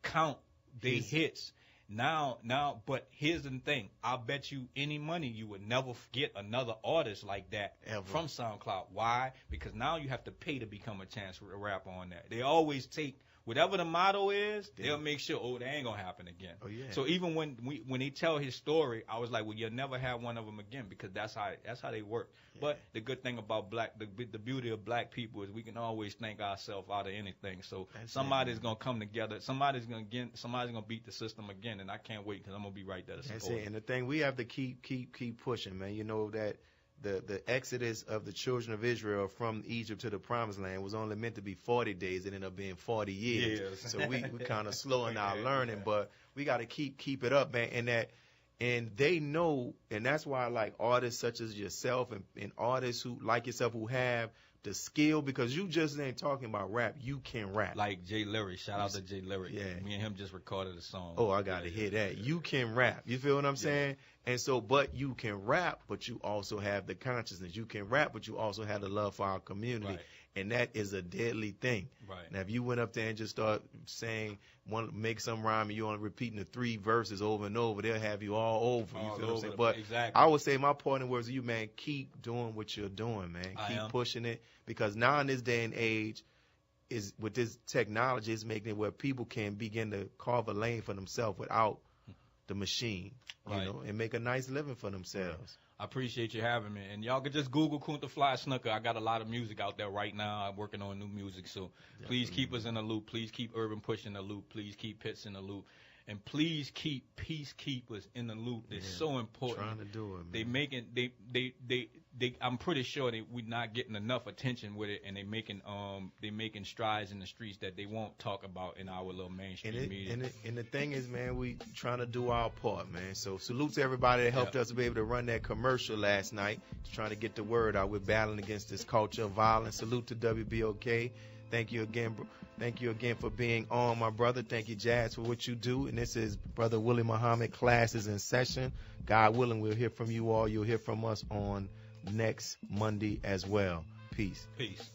count their hits. Now, but here's the thing. I bet you any money you would never get another artist like that from SoundCloud. Why? Because now you have to pay to become a Chance the Rapper on that. They always take whatever the motto is, they'll make sure, that ain't gonna happen again. Oh, yeah. So even when they tell his story, I was like, well, you'll never have one of them again, because that's how they work. Yeah. But the good thing about the beauty of black people is we can always think ourselves out of anything. So somebody's gonna come together. Somebody's gonna beat the system again, and I can't wait, because I'm gonna be right there to support. That's it. And the thing, we have to keep pushing, man. You know that. The exodus of the children of Israel from Egypt to the Promised Land was only meant to be 40 days. It ended up being 40 years. So we kind of slowing our learning, but we got to keep it up, man. And they know, and that's why I like artists such as yourself and artists who like yourself who have the skill, because you just ain't talking about rap. You can rap. Like Jay Lyric. Shout out to Jay Lyric. Yeah. Me and him just recorded a song. Oh, I got to hear that. You can rap. You feel what I'm saying? And so, but you can rap, but you also have the consciousness. You can rap, but you also have the love for our community. Right. And that is a deadly thing. Right. Now, if you went up there and just start saying, make some rhyme, and you only repeating the 3 verses over and over, they'll have you all over. You feel what I'm saying? But I would say my point in words to you, man, keep doing what you're doing, man. Keep pushing it, because now in this day and age, is with this technology, it's making it where people can begin to carve a lane for themselves without the machine, you know, and make a nice living for themselves. Right. I appreciate you having me. And y'all can just Google Kunta Fly Snooka. I got a lot of music out there right now. I'm working on new music. So please keep us in the loop. Please keep Urban Push in the loop. Please keep Pitts in the loop. And please keep Peacekeepers in the loop. It's so important. Trying to do it, man. I'm pretty sure we're not getting enough attention with it, and they making strides in the streets that they won't talk about in our little mainstream media. And the thing is, man, we trying to do our part, man. So salute to everybody that helped us to be able to run that commercial last night, trying to get the word out. We're battling against this culture of violence. Salute to WBOK. Thank you again, bro. Thank you again for being on, my brother. Thank you, Jazz, for what you do. And this is Brother Willie Muhammad. Classes in session. God willing, we'll hear from you all. You'll hear from us on next Monday as well. Peace. Peace.